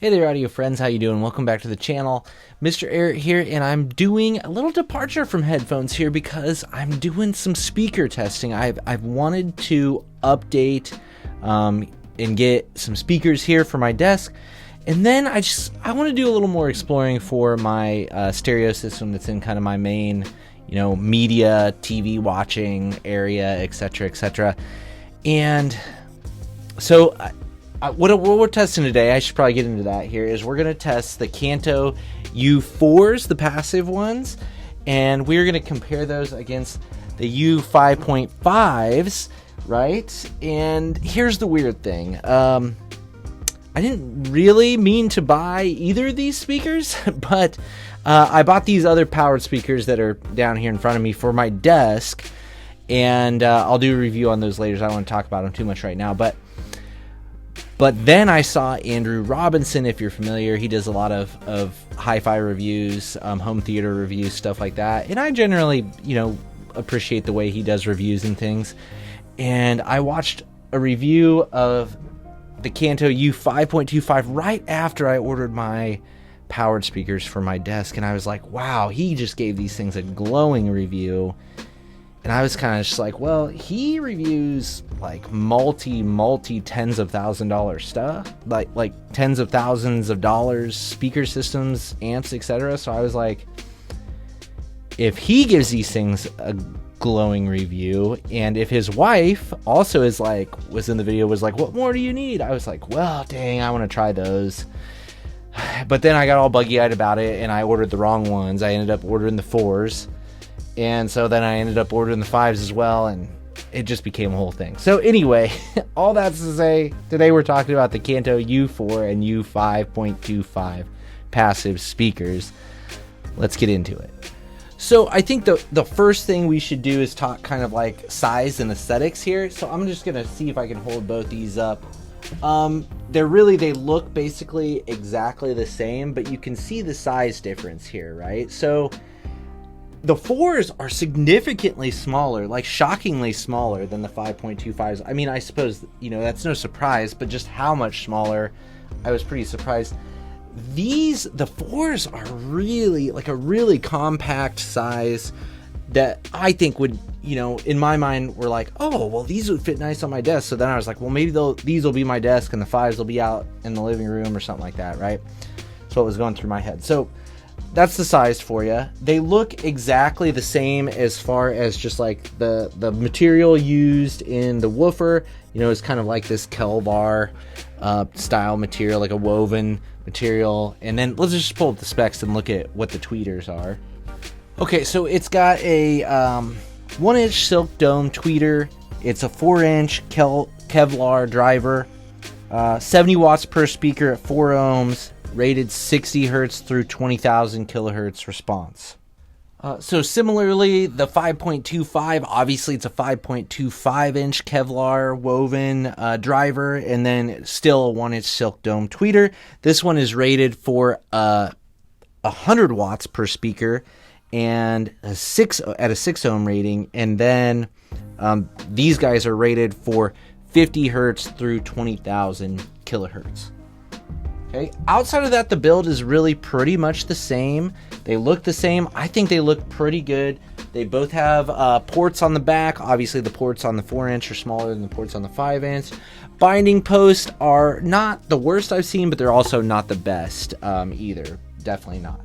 Hey there, audio friends. How you doing? Welcome back to the channel. MrAyrit here, and I'm doing a little departure from headphones here because I'm doing some speaker testing. I've wanted to update and get some speakers here for my desk, and then I want to do a little more exploring for my stereo system that's in kind of my main, media, TV watching area, etc., etc. And so what we're testing today, I should probably get into that here, is we're going to test the Kanto Yu4s, the passive ones, and we're going to compare those against the Yu5.5s, right? And here's the weird thing. I didn't really mean to buy either of these speakers, but I bought these other powered speakers that are down here in front of me for my desk, and I'll do a review on those later. I don't want to talk about them too much right now, but then I saw Andrew Robinson, if you're familiar. He does a lot of hi-fi reviews, home theater reviews, stuff like that. And I generally, appreciate the way he does reviews and things. And I watched a review of the Kanto Yu5.25 right after I ordered my powered speakers for my desk. And I was like, wow, he just gave these things a glowing review. And I was kind of just like, well, he reviews like multi tens of $1,000 stuff, like tens of thousands of dollars, speaker systems, amps, etc. So I was like, if he gives these things a glowing review, and if his wife also was in the video, was like, what more do you need? I was like, well, dang, I want to try those. But then I got all buggy-eyed about it, and I ordered the wrong ones. I ended up ordering the 4s. And so then I ended up ordering the 5s as well, and it just became a whole thing. So anyway, all that's to say, today we're talking about the Kanto Yu4 and Yu5.25 passive speakers. Let's get into it. So I think the first thing we should do is talk kind of like size and aesthetics here. So I'm just going to see if I can hold both these up. They look basically exactly the same, but you can see the size difference here, right? So the 4s are significantly smaller, like shockingly smaller than the 5.25s. I mean, I suppose, that's no surprise, but just how much smaller, I was pretty surprised. The 4s are really like a really compact size that I think would, in my mind, were like, oh, well, these would fit nice on my desk. So then I was like, well, maybe these will be my desk and the 5s will be out in the living room or something like that, right? So it was going through my head. So that's the size for you. They look exactly the same as far as just like the material used in the woofer. It's kind of like this Kevlar style material, like a woven material. And then let's just pull up the specs and look at what the tweeters are. Okay, so it's got a 1-inch silk dome tweeter. It's a 4-inch Kevlar driver, 70 watts per speaker at 4 ohms. Rated 60 hertz through 20,000 kilohertz response. So similarly, the 5.25, obviously it's a 5.25-inch Kevlar woven driver, and then still a 1-inch silk dome tweeter. This one is rated for 100 watts per speaker and a 6 ohm rating, and then these guys are rated for 50 hertz through 20,000 kilohertz. Okay. Outside of that, the build is really pretty much the same. They look the same. I think they look pretty good. They both have ports on the back. Obviously, the ports on the 4-inch are smaller than the ports on the 5-inch. Binding posts are not the worst I've seen, but they're also not the best either. Definitely not.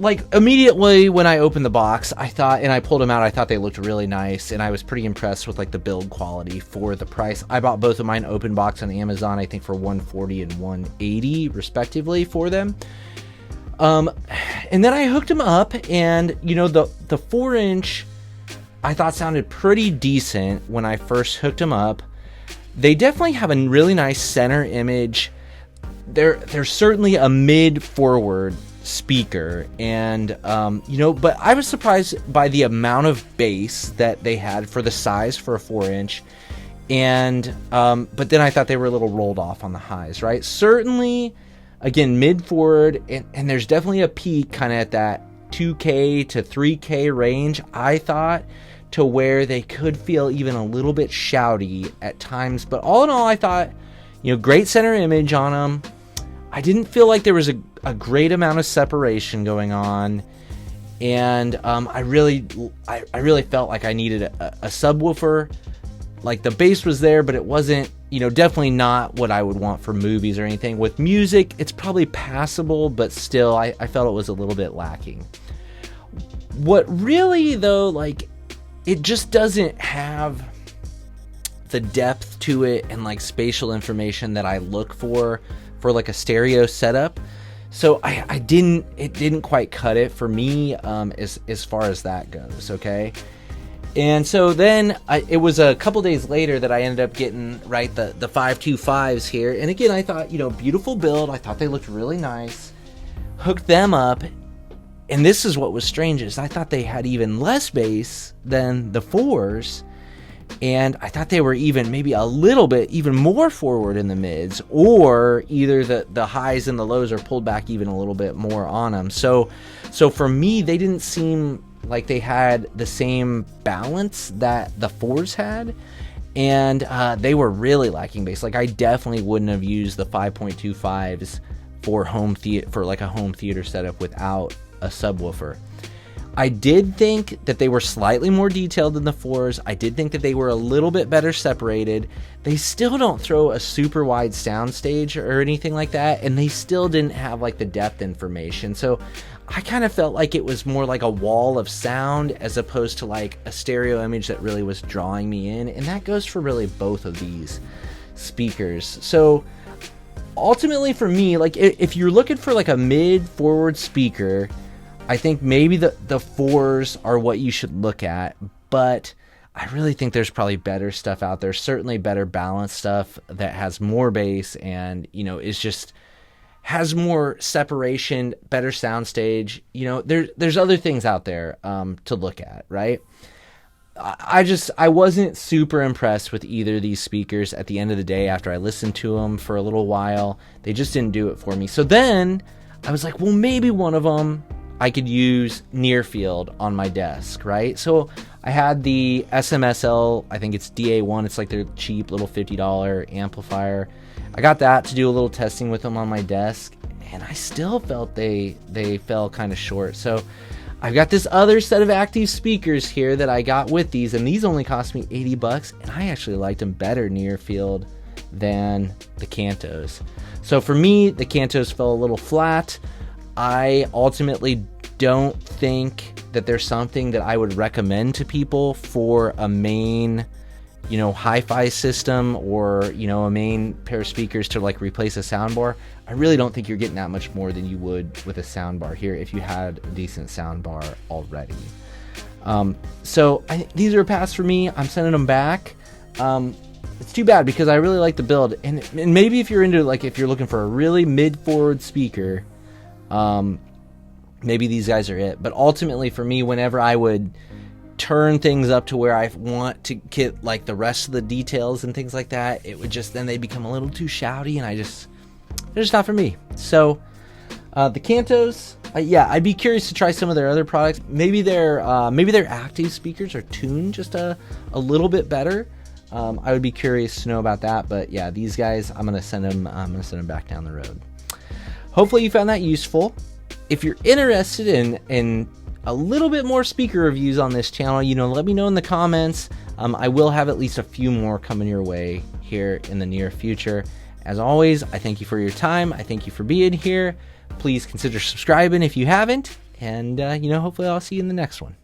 Like, immediately when I opened the box, I thought, and I pulled them out, I thought they looked really nice, and I was pretty impressed with, like, the build quality for the price. I bought both of mine open box on Amazon, I think for $140 and $180, respectively, for them. And then I hooked them up, and, the 4-inch, I thought sounded pretty decent when I first hooked them up. They definitely have a really nice center image. They're certainly a mid-forward speaker, and but I was surprised by the amount of bass that they had for the size for a 4-inch, and but then I thought they were a little rolled off on the highs, right? Certainly, again, mid forward, and there's definitely a peak kind of at that 2K to 3K range, I thought, to where they could feel even a little bit shouty at times. But all in all, I thought, great center image on them. I didn't feel like there was a great amount of separation going on, and I really felt like I needed a subwoofer. Like, the bass was there, but it wasn't, definitely not what I would want for movies or anything. With music, it's probably passable, but still, I felt it was a little bit lacking. What really, though, like, it just doesn't have the depth to it and, like, spatial information that I look for like a stereo setup. So it didn't quite cut it for me as far as that goes, okay? And so then it was a couple days later that I ended up getting, right, the 5.25s here. And again, I thought, beautiful build. I thought they looked really nice. Hooked them up. And this is what was strange, is I thought they had even less bass than the 4s. And I thought they were even maybe a little bit even more forward in the mids, or either the highs and the lows are pulled back even a little bit more on them. So for me, they didn't seem like they had the same balance that the 4s had, and they were really lacking bass. Like, I definitely wouldn't have used the 5.25s for like a home theater setup without a subwoofer. I did think that they were slightly more detailed than the 4s. I did think that they were a little bit better separated. They still don't throw a super wide soundstage or anything like that, and they still didn't have like the depth information. So I kind of felt like it was more like a wall of sound as opposed to like a stereo image that really was drawing me in, and that goes for really both of these speakers. So ultimately for me, like, if you're looking for like a mid-forward speaker, I think maybe the 4s are what you should look at, but I really think there's probably better stuff out there, certainly better balanced stuff that has more bass and, is just has more separation, better soundstage. There's other things out there to look at, right? I wasn't super impressed with either of these speakers at the end of the day. After I listened to them for a little while, they just didn't do it for me. So then I was like, well, maybe one of them I could use near field on my desk, right? So I had the SMSL, I think it's DA1. It's like their cheap little $50 amplifier. I got that to do a little testing with them on my desk, and I still felt they fell kind of short. So I've got this other set of active speakers here that I got with these, and these only cost me $80, and I actually liked them better near field than the Kantos. So for me, the Kantos fell a little flat. I ultimately don't think that there's something that I would recommend to people for a main, hi-fi system, or, a main pair of speakers to like replace a soundbar. I really don't think you're getting that much more than you would with a soundbar here if you had a decent soundbar already. So these are a pass for me. I'm sending them back. It's too bad because I really like the build, and maybe if you're into, like, if you're looking for a really mid-forward speaker, maybe these guys are it. But ultimately for me, whenever I would turn things up to where I want to get like the rest of the details and things like that, it would just, then they become a little too shouty, and they're just not for me. So the Kantos, yeah, I'd be curious to try some of their other products. Maybe their active speakers are tuned just a little bit better. I would be curious to know about that. But yeah, these guys, I'm gonna send them back down the road. Hopefully you found that useful. If you're interested in a little bit more speaker reviews on this channel, let me know in the comments. I will have at least a few more coming your way here in the near future. As always, I thank you for your time. I thank you for being here. Please consider subscribing if you haven't. And, hopefully I'll see you in the next one.